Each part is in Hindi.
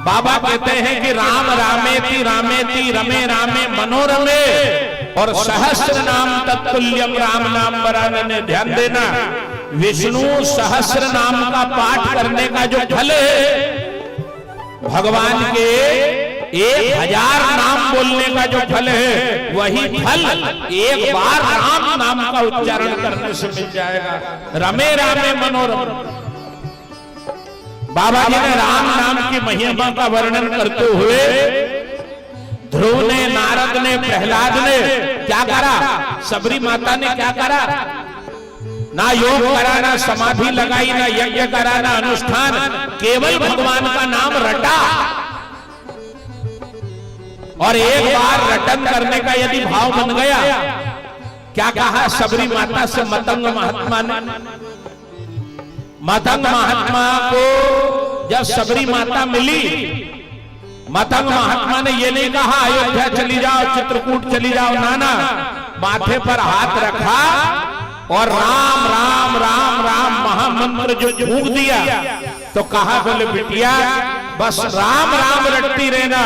बाबा कहते हैं कि राम रामेति रामेति रमे रामे मनोरमे और सहस्र नाम तत्तुल्यम राम नाम वरानने। ध्यान देना, विष्णु सहस्र नाम का पाठ करने का जो फल है, भगवान के 1000 नाम बोलने का जो फल है, वही फल एक बार राम नाम का उच्चारण करने से मिल जाएगा। रमे रामे मनोरम। बाबा जी ने राम नाम की महिमा का वर्णन करते हुए ध्रुव ने, नारद ने, प्रहलाद ने क्या करा, सबरी माता ने क्या करा, ना योग करा, ना समाधि लगाई, ना यज्ञ करा, ना अनुष्ठान, केवल भगवान का नाम रटा। और एक बार रटन करने का यदि भाव बन गया, क्या कहा सबरी माता से मतंग महात्मा ने। मतंग महात्मा को जब सबरी माता मिली, मतंग महात्मा ने ये नहीं कहा अयोध्या चली जाओ, चित्रकूट चली जाओ, नाना, माथे पर हाथ रखा और राम राम राम राम महामंत्र जो फूंक दिया, तो कहा बोले बिटिया बस राम राम रटती रहना,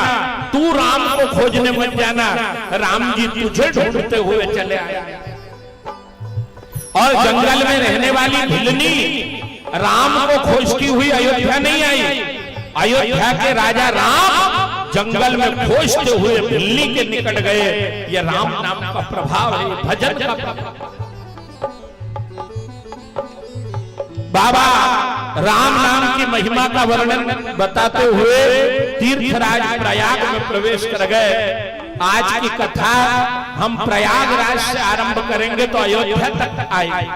तू राम को खोजने मत जाना, राम जी तुझे ढूंढते हुए चले आए। और जंगल में रहने वाली भिलनी राम को खोजती हुई अयोध्या नहीं आई। अयोध्या के राजा राम जंगल में खोजते हुए भिलनी के निकट गए। यह राम नाम का प्रभाव है, भजन का प्रभाव। बाबा राम नाम की महिमा का वर्णन बताते हुए तीर्थराज प्रयाग में प्रवेश कर गए। आज की कथा हम प्रयागराज से आरंभ करेंगे तो अयोध्या तक आएगी।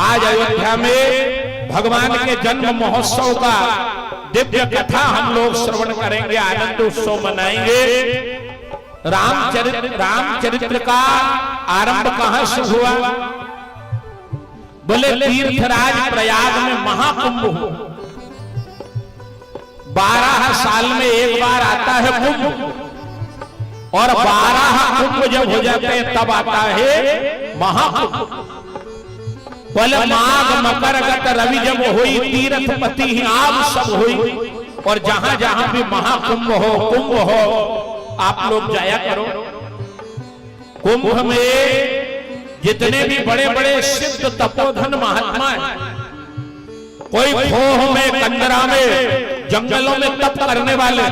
आज अयोध्या में भगवान के जन्म महोत्सव का दिव्य कथा हम लोग श्रवण करेंगे, आनंद उत्सव मनाएंगे। रामचरित्र का आरंभ कहां से हुआ? बोले तीर्थराज प्रयाग में महाकुंभ हो। 12 साल में एक बार आता है कुंभ, और 12 कुंभ जब हो जाते हैं तब आता है महाकुंभ। बोले माघ मकर गत रवि जब हुई, तीर्थपति ही आप सब हुई। और जहां जहां भी महाकुंभ हो, कुंभ हो, आप लोग जाया करो। कुंभ में जितने भी बड़े बड़े सिद्ध तपोधन महात्मा हैं, कोई खोह में, कंदरा में, जंगलों में तप करने वाले,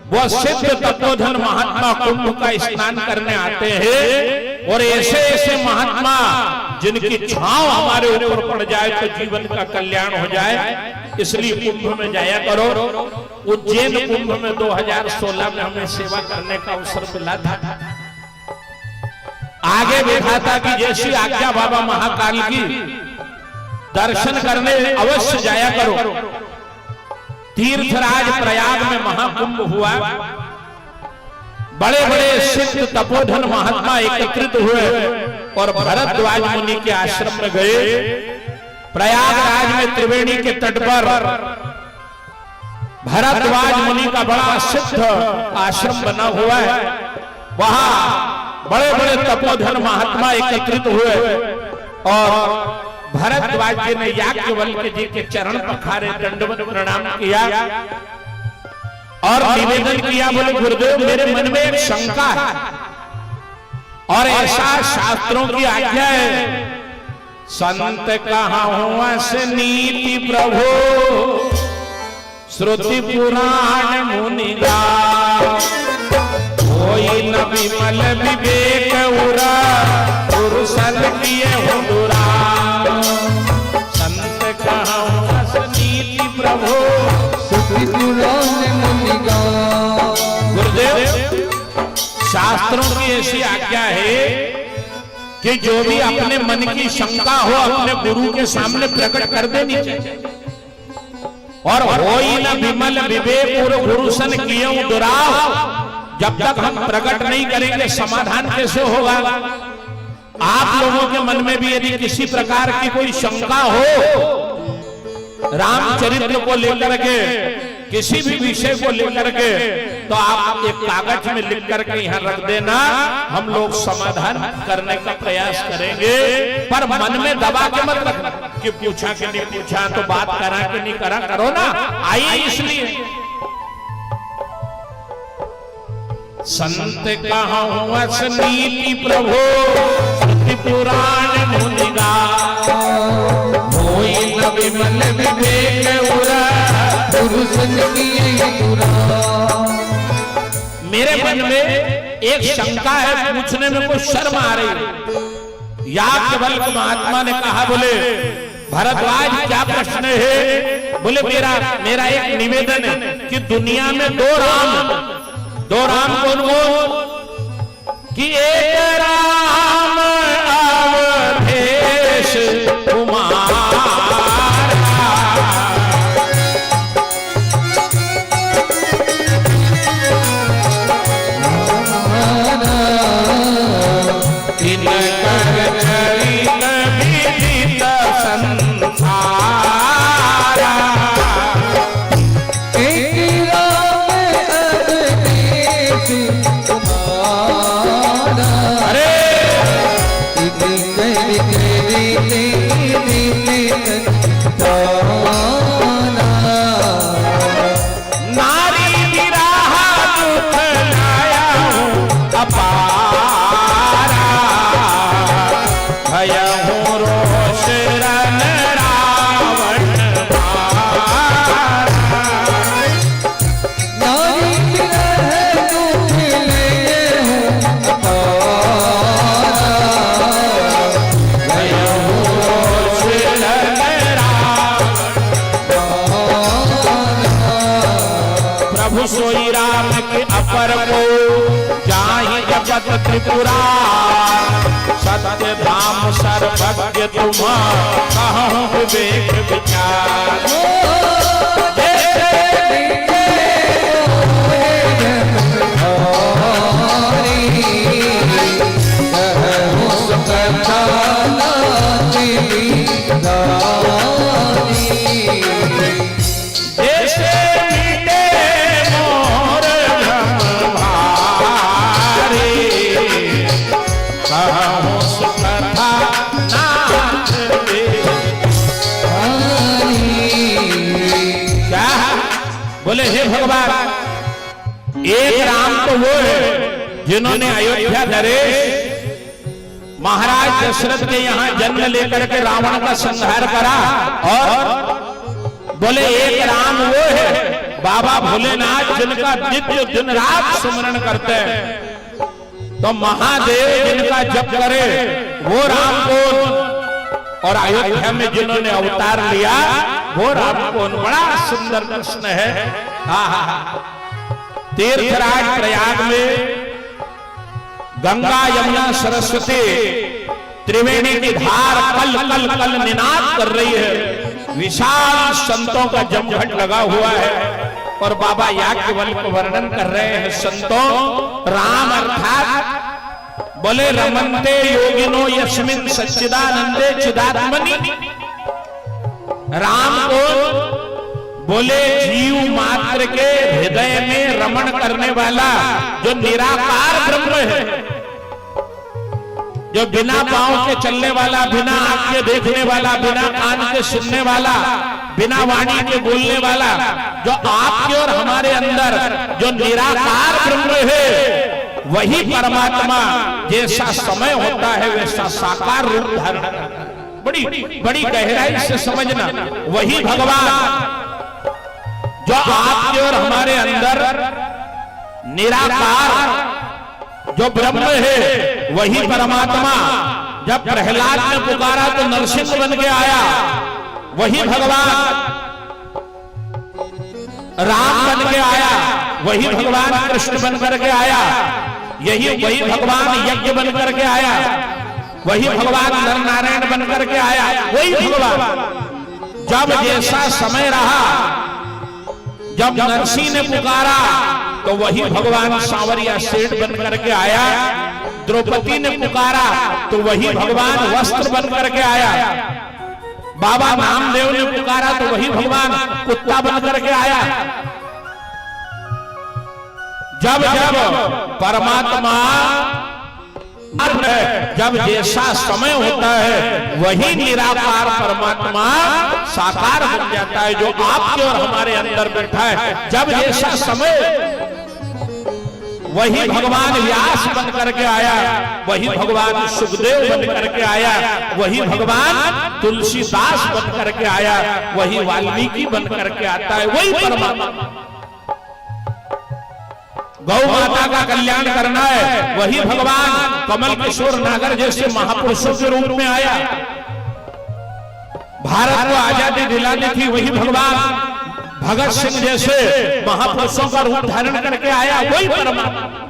वो सिद्ध तपोधन महात्मा कुंभ का स्नान करने आते हैं। और ऐसे ऐसे महात्मा जिनकी छांव हमारे ऊपर पड़ जाए तो जीवन का कल्याण हो जाए, इसलिए कुंभ में जाया करो। उज्जैन कुंभ में 2016 में हमें सेवा करने का अवसर मिला था। आगे देखा था कि जैसी आज्ञा बाबा महाकाल की, दर्शन करने अवश्य जाया करो। तीर्थराज प्रयाग में महाकुंभ हुआ। बड़े बड़े सिद्ध तपोधन महात्मा एकत्रित हुए और भरद्वाज मुनि के आश्रम में गए। प्रयागराज में त्रिवेणी के तट पर भरद्वाज मुनि का बड़ा सिद्ध आश्रम बना हुआ है। वहां बड़े बड़े तपोधन महात्मा एकत्रित हुए और भरद्वाज जी ने याज्ञवल्क्य जी के चरण पखारे, दंडवत प्रणाम किया और निवेदन किया, बोले गुरुदेव मेरे मन में एक शंका है और ऐसा शास्त्रों की आज्ञा है, संत कहाँ हुआ से नीति प्रभु, श्रुति पुराण मुनिगा, कोई न विमल विवेक उरा, पुरुषल किए हुरा। संत कहाँ से नीति प्रभु, श्रुति पुराण मुनिगा। गुरुदेव शास्त्रों की ऐसी आज्ञा है कि जो भी अपने मन की शंका हो अपने गुरु के सामने प्रकट कर देनी चाहिए। और होई न विमल विवेक उर गुरुसन किए दुराव, जब तक हम प्रकट नहीं करेंगे समाधान कैसे होगा? आप लोगों के मन में भी यदि किसी प्रकार की कोई शंका हो रामचरित्र को लेकर के, किसी भी विषय को लेकर के, तो आप एक कागज में लिख करके यहाँ रख देना, हम लोग समाधान करने का प्रयास करेंगे। पर मन में दबा के मत रखना कि पूछा कि नहीं पूछा, तो बात करा कि नहीं करा, करो ना, आइए इसलिए संत कहूँ असनीति प्रभु श्रुति पुराण मुनिगा होई न विमल विवेक उरा पुरुष किए पुरा। मेरे मन में एक शंका है, पूछने में कोई शर्म आ रही है। याज्ञवल्क्य महात्मा ने कहा, बोले भरद्वाज क्या प्रश्न है? बोले मेरा एक निवेदन है कि दुनिया में दो राम कौन कि एक राम अवधेश कुमार। सोई राम के अपर को जाहि जगत त्रिपुरा सत्य धाम सर्वज्ञ तुम कहूँ विवेक विचार। बोले हे भगवान, एक राम तो वो है जिन्होंने अयोध्या नरेश महाराज दशरथ के यहाँ जन्म लेकर के रावण का संहार करा, और बोले एक राम वो है बाबा भोलेनाथ जिनका नित्य दिन रात स्मरण करते हैं। तो महादेव जिनका जप करे वो राम कौन? और अयोध्या में जिन्होंने अवतार लिया वो राम कौन? बड़ा सुंदर प्रश्न है। तीर्थराज प्रयाग में गंगा यमुना सरस्वती त्रिवेणी की धार कल कल कल निनाद कर रही है। विशाल संतों का जमघट लगा हुआ है और बाबा याज्ञवल्क्य वर्णन कर रहे हैं। संतों, राम अर्थात बोले रमन्ते योगिनो यस्मिन् सच्चिदानंदे चिदात्मनि। राम को बोले जीव मात्र के हृदय में रमण करने वाला जो निराकार ब्रह्म है, जो बिना पांव के चलने वाला, बिना आंख के देखने वाला, बिना कान के सुनने वाला, बिना वाणी के बोलने वाला, जो आपके और हमारे अंदर जो निराकार ब्रह्म है, वही परमात्मा जैसा समय होता है वैसा साकार रूप धारण करता है। बड़ी बड़ी गहराई से समझना, वही भगवान जो आपके और हमारे अंदर निराकार जो ब्रह्म है, वही परमात्मा जब प्रहलाद ने पुकारा तो नरसिंह बन के आया। वही भगवान राम बन के आया, वही भगवान कृष्ण बन करके आया, वही भगवान यज्ञ बन करके आया, वही भगवान नर नारायण बन करके आया। वही भगवान जब जैसा समय रहा, जब नरसिंह ने पुकारा तो वही भगवान सांवरिया सेठ बन करके आया। द्रौपदी ने पुकारा तो वही भगवान वस्त्र बन करके आया। बाबा नामदेव ने पुकारा तो वही भगवान कुत्ता बन करके आया। जब जब परमात्मा जब जैसा समय होता है वही निराकार परमात्मा साकार बन जाता है, जो आपके और हमारे अंदर बैठा है। जब जैसा समय वही भगवान व्यास बन करके आया, वही भगवान सुखदेव बन करके आया, वही भगवान तुलसीदास बन करके आया, वही वाल्मीकि बन करके आता है, वही परमात्मा। गौ माता का कल्याण करना है, वही भगवान कमल किशोर नागर जैसे महापुरुषों के रूप में आया। भारत को आजादी दिलानी थी, वही भगवान भगत सिंह जैसे महापुरुषों का रूप धारण करके आया, वही परमात्मा।